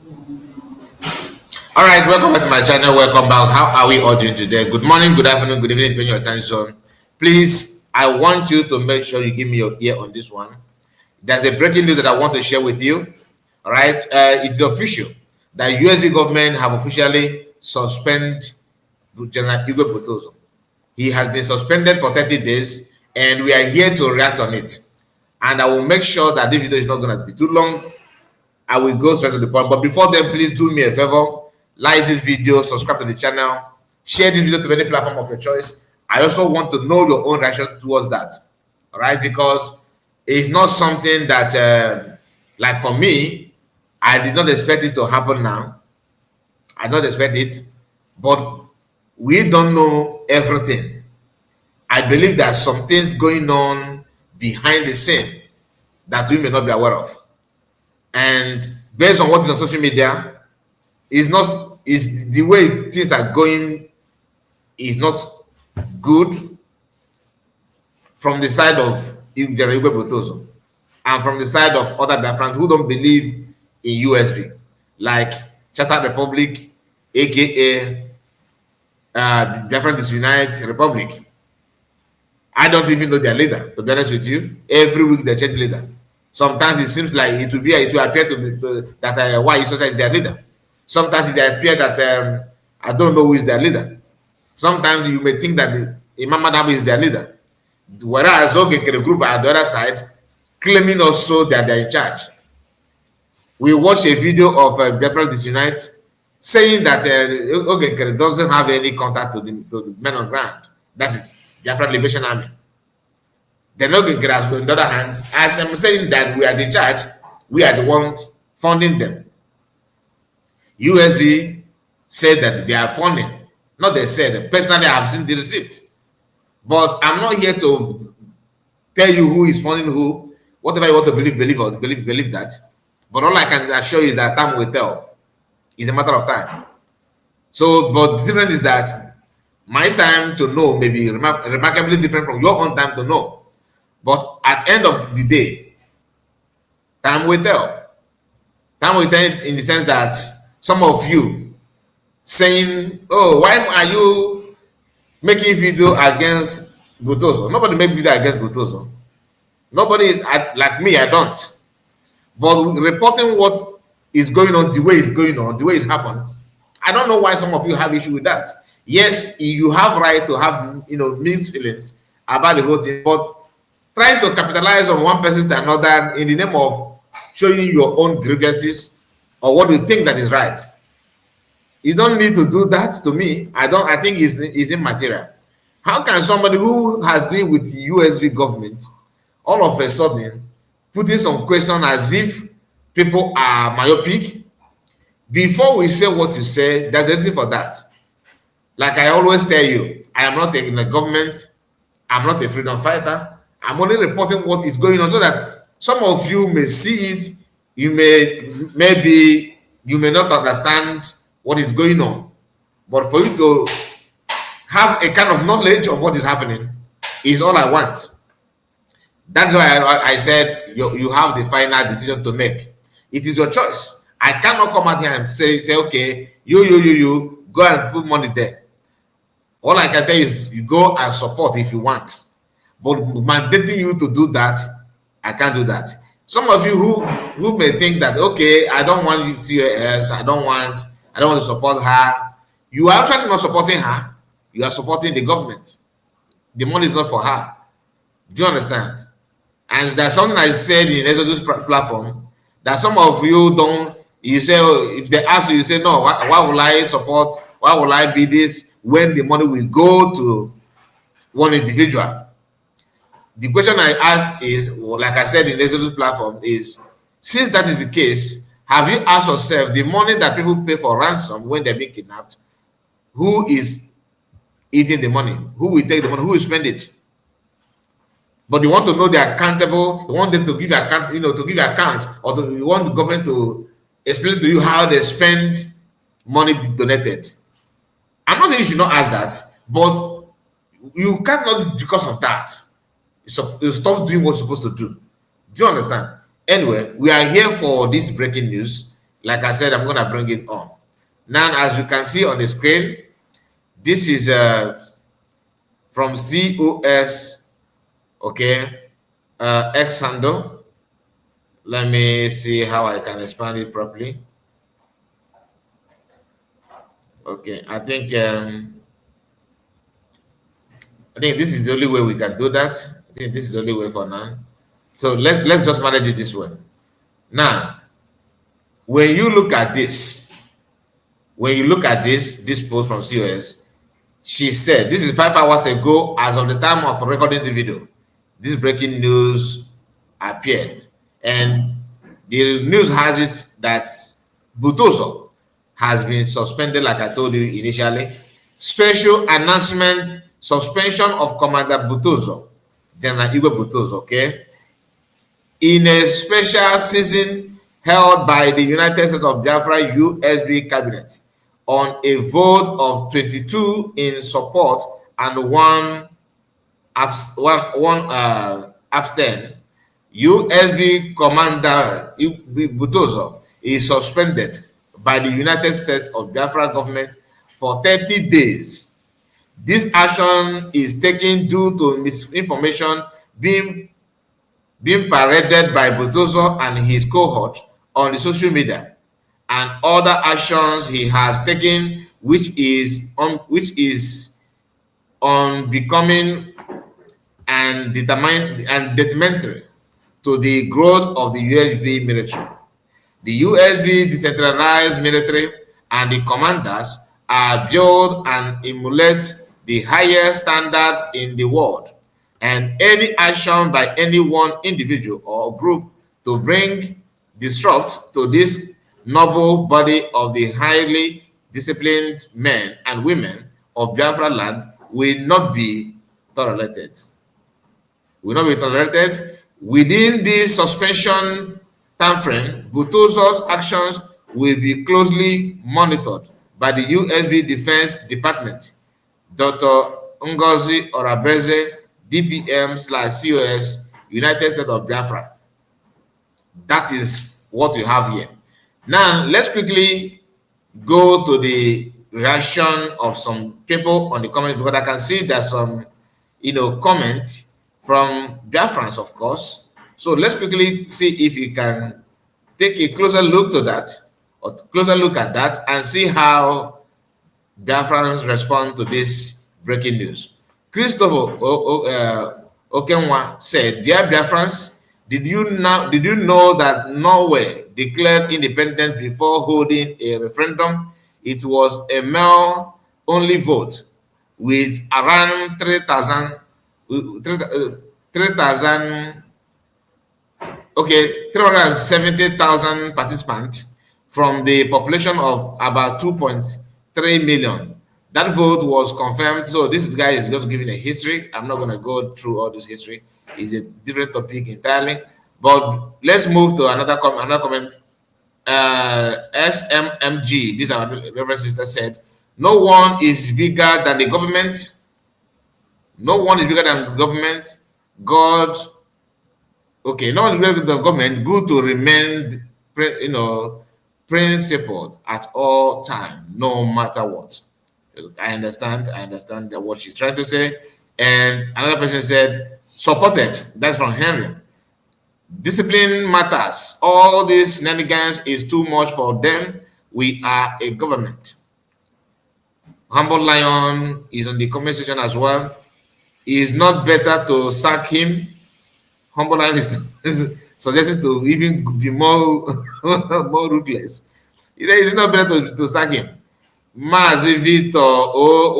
All right, welcome back to my channel. Welcome back. How are we all doing today? Good morning, good afternoon, good evening, depending on your time zone. Please, I want you to make sure you give me your ear on this one. There's a breaking news that I want to share with you. All right, it's official that USB government have officially suspended General Igwe Butuzor. He has been suspended for 30 days, and we are here to react on it. And I will make sure that this video is not going to be too long. I will go straight to the point. But before then, please do me a favor. Like this video, subscribe to the channel, share this video to any platform of your choice. I also want to know your own reaction towards that. All right, because it's not something that, like for me, I did not expect it to happen now. I don't expect it, but we don't know everything. I believe there's some things going on behind the scene that we may not be aware of. And based on what is on social media, is the way things are going is not good from the side of Igwe Butuzor and from the side of other Biafrans who don't believe in USB, like Chartered Republic, aka Biafran Disunite Republic. I don't even know their leader, to be honest with you. Every week they change leader. Sometimes it seems like it will appear to be that why is their leader. Sometimes it appear that I don't know who is their leader. Sometimes you may think that Imam Madam is their leader. Whereas the group at the other side claiming also that they're in charge. We watched a video of Biafra Disunite saying that doesn't have any contact to the men on ground. That is Biafra Liberation Army. They're not going to grasp. On the other hand, as I'm saying that we are the charge, we are the one funding them. USB said that they are funding. Not they said. Personally, I have seen the receipt. But I'm not here to tell you who is funding who. Whatever you want to believe that. But all I can assure you is that time will tell. It's a matter of time. So, but the difference is that my time to know may be remarkably different from your own time to know. But at the end of the day, time will tell. Time will tell in the sense that some of you saying, oh, why are you making video against Butuzor? Nobody make video against Butuzor. Nobody, like me, I don't. But reporting what is going on, the way it's going on, the way it happened, I don't know why some of you have issue with that. Yes, you have right to have, mixed feelings about the whole thing, but trying to capitalize on one person to another in the name of showing your own grievances or what you think that is right. You don't need to do that to me. I think it's immaterial. How can somebody who has been with the USB government all of a sudden putting some question as if people are myopic? Before we say what you say, there's a reason for that. Like I always tell you, I am not in the government. I'm not a freedom fighter. I'm only reporting what is going on so that some of you may see it. You may not understand what is going on. But for you to have a kind of knowledge of what is happening is all I want. That's why I said you have the final decision to make. It is your choice. I cannot come out here and say okay, you go and put money there. All I can tell you is you go and support if you want. But mandating you to do that, I can't do that. Some of you who may think that okay, I don't want you to see her else, I don't want to support her. You are actually not supporting her, you are supporting the government. The money is not for her. Do you understand? And there's something I said in Exodus platform that some of you don't. You say, oh, if they ask you, you say no. Why will I support? Why will I be this when the money will go to one individual? The question I ask is, well, like I said in Exodus platform, is since that is the case, have you asked yourself the money that people pay for ransom when they're being kidnapped? Who is eating the money? Who will take the money? Who will spend it? But you want to know they're accountable. You want them to give you account, to give you account, or you want the government to explain to you how they spend money donated. I'm not saying you should not ask that, but you cannot, because of that, you stop doing what you're supposed to do. Do you understand? Anyway, we are here for this breaking news. like I said, I'm going to bring it on. Now, as you can see on the screen, this is from COS, okay, X handle. Let me see how I can expand it properly. Okay, I think this is the only way we can do that. I think this is the only way for now. So let's just manage it this way. Now, when you look at this, this post from COS, she said, this is 5 hours ago, as of the time of recording the video, this breaking news appeared. And the news has it that Butuzor has been suspended, like I told you initially. Special announcement, suspension of Commander Butuzor, General Igwe Butuzor, okay? In a special session held by the United States of Biafra USB cabinet on a vote of 22 in support and one abstain, USB Commander Butuzor is suspended by the United States of Biafra government for 30 days. This action is taken due to misinformation being paraded by Butuzor and his cohort on the social media, and other actions he has taken, which is unbecoming and detrimental to the growth of the USB military. The USB decentralized military and the commanders are built and emulate the highest standard in the world, and any action by any one individual or group to bring disrupt to this noble body of the highly disciplined men and women of Biafra land will not be tolerated. Within this suspension timeframe. Butuzor's actions will be closely monitored by the USB Defense Department. Dr. Ngozi Orabeze, DPM/COS, United States of Biafra. That is what we have here. Now, let's quickly go to the reaction of some people on the comments, because I can see there's some, comments from Biafrans, of course. So let's quickly see if you can take a closer look to that, or closer look at that, and see how Biafrans respond to this breaking news. Christopher Okenwa said, "Dear Biafrans, did you know that Norway declared independence before holding a referendum? It was a male-only vote with around 370,000 participants from the population of about 2.3 million. That vote was confirmed." So this guy is just giving a history. I'm not going to go through all this history. It's a different topic entirely. But let's move to another comment. SMMG, this our Reverend Sister, said, "No one is bigger than the government. No one is bigger than the government. God, okay, no one is bigger than the government. Good to remain, principled at all time, no matter what." I understand that what she's trying to say. And another person said, "Supported." That's from Henry. "Discipline matters. All these shenanigans is too much for them. We are a government." Humble Lion is on the comment section as well. "Is not better to sack him?" Humble Lion is suggesting to even be more more ruthless. It's not better to sack him. Mazi Victor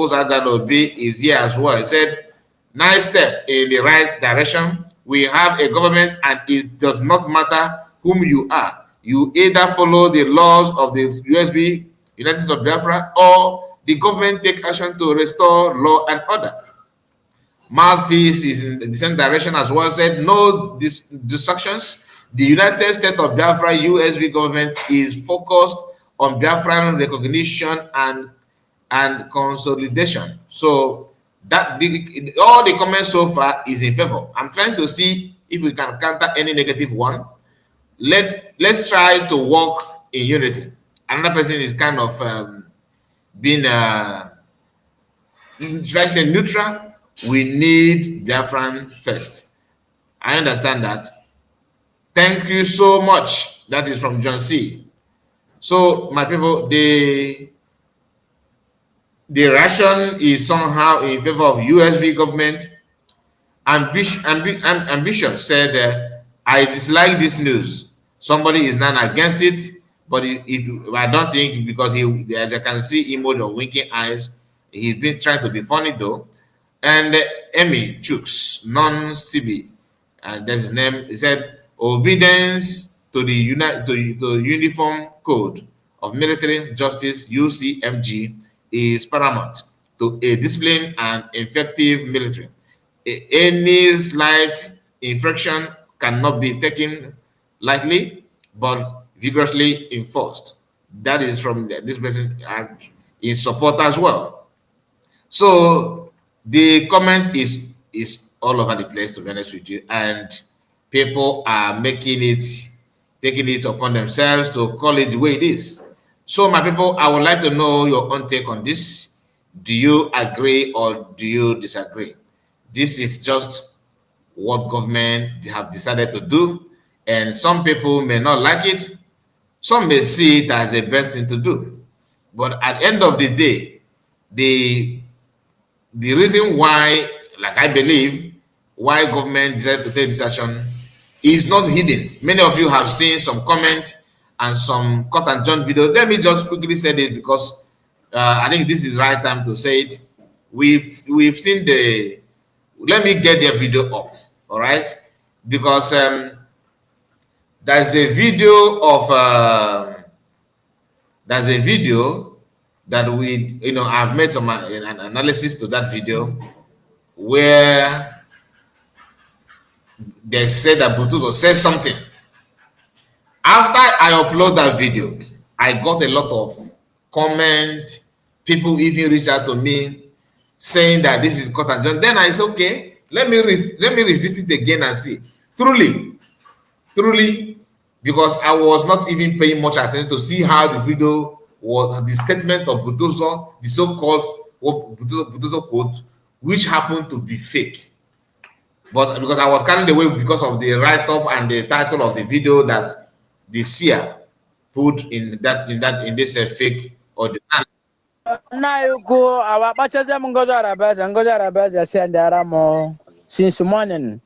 Ozaganobi is here as well. He said, "Nice step in the right direction. We have a government and it does not matter whom you are. You either follow the laws of the USB, United States of Biafra, or the government take action to restore law and order." Mouthpiece is in the same direction as well. Said, "No distractions. The United States of Biafra USB government is focused on Biafran recognition and consolidation." So that all the comments so far is in favor. I'm trying to see if we can counter any negative one. Let's try to work in unity. Another person is kind of being, should I say, neutral. We need Biafran first. I understand that. Thank you so much. That is from John C. So, my people, the Russian is somehow in favor of USB government. Ambition said, I dislike this news. Somebody is not against it, but I don't think, because as I can see emoji of winking eyes, he's been trying to be funny though. And Emmy Chooks, non-CB, and that's his name. He said, obedience to the Uniform Code of Military Justice (UCMG) is paramount to a disciplined and effective military. Any slight infraction cannot be taken lightly, but vigorously enforced. That is from this person in support as well. So the comment is all over the place, to be honest with you, and people are taking it upon themselves to call it the way it is. So, my people, I would like to know your own take on this. Do you agree or do you disagree? This is just what government have decided to do, and some people may not like it. Some may see it as the best thing to do. But at the end of the day, the reason why, like I believe, why government decided to take this action is not hidden. Many of you have seen some comment and some cut and joint video. Let me just quickly say this, because I think this is the right time to say it. We've seen the. Let me get their video up, all right? Because there's a video that I've made some an analysis to that video, where they said that Butuzor said something. After I upload that video, I got a lot of comments. People even reached out to me saying that this is cut and joint. Then I said, okay, let me revisit again and see. Truly, because I was not even paying much attention to see how the video was, the statement of Butuzor, the so-called Butuzor quote, which happened to be fake. But because I was carried away because of the write-up and the title of the video that the seer put in this fake audio. Na yuko awakpachaze Ngozi Arabeze sendera mo since morning.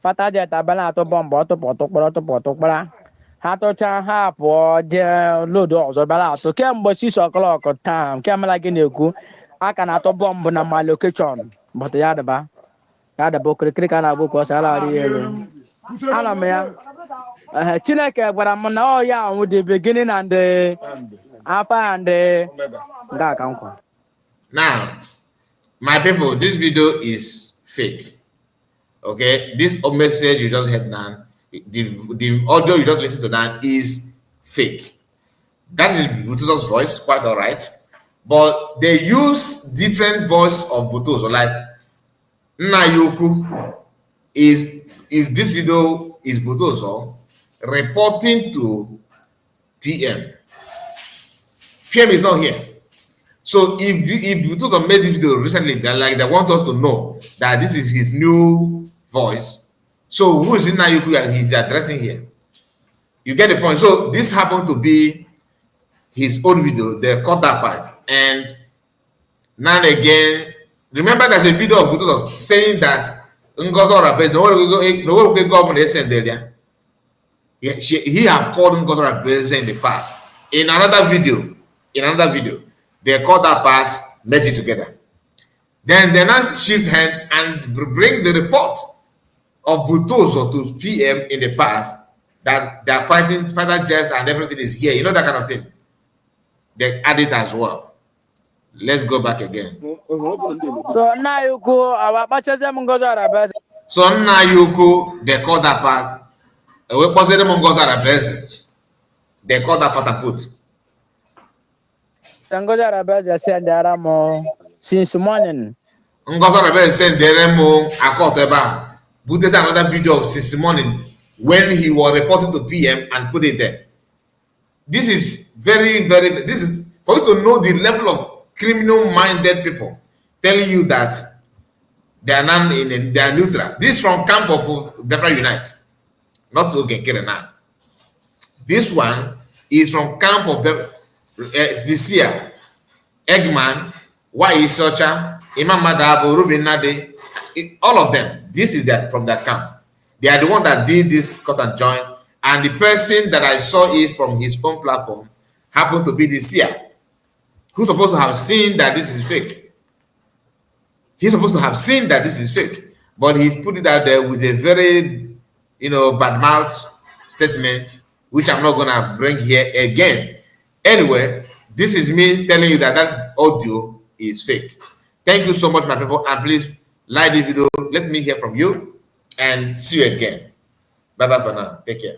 Fata je tabala to bombo to potokpara. Ha to chan ha po je load ọzọ bala to kemgbe 6 o'clock time kemala gị na-ekwu aka na to bomb na my location, but ya daba okirikiri ka na-abụ ka ọ sala ari elu. Ana m ya Chineke gwara m na ọ ya anwụ the beginning and the alpha and the Now, my people, this video is fake. Okay, this message you just heard now, the audio you just listened to now is fake. That is Butuzor's voice, quite all right. But they use different voice of Butuzor, like Nnayoku is this video is Butuzor reporting to PM. PM is not here. So if Butuzor made this video recently, they want us to know that this is his new voice. So who is it Nnayoku he's addressing here? You get the point. So this happened to be his old video. They cut that part. And now and again, remember there's a video of Butuzor saying that Ngozi Arabeze, no one government send there. He have called Ngozi Arabeze in the past. In another video, they call that part, merge it together. Then they now shift hand and bring the report of Butuzor to PM in the past that they are fighting fighter jets and everything is here. You know, that kind of thing. They add it as well. Let's go back again. So now you go our batches Ngozi Arabeze. So now you go, they call that part. We post them Ngozi Arabeze. They call that part and put. Ngozi Arabeze said there are more since morning. Ngozi Arabeze said there are more. I caught about. But there's another video of since morning when he was reporting to PM and put it there. This is very, very, this is for you to know the level of criminal-minded people telling you that they are non they are neutral. This is from camp of Biafra Unite, not Ogenkere now. This one is from camp of this year. Eggman, Wai Socha, Imam Madabo, Ruben Nade, all of them. This is that from that camp. They are the one that did this cut and join, and the person that I saw it from his own platform happened to be the seer, who's supposed to have seen that this is fake. He's supposed to have seen that this is fake, but he put it out there with a very, bad mouth statement, which I'm not gonna bring here again. Anyway, this is me telling you that that audio is fake. Thank you so much, my people, and please like this video. Let me hear from you, and see you again. Bye bye for now. Take care.